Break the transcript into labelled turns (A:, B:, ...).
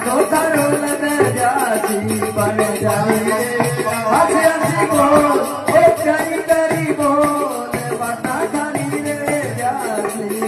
A: तो धरुल जाती बन जाए हसी हसी बोल ओ करी करी बोल बता खाली रे जाती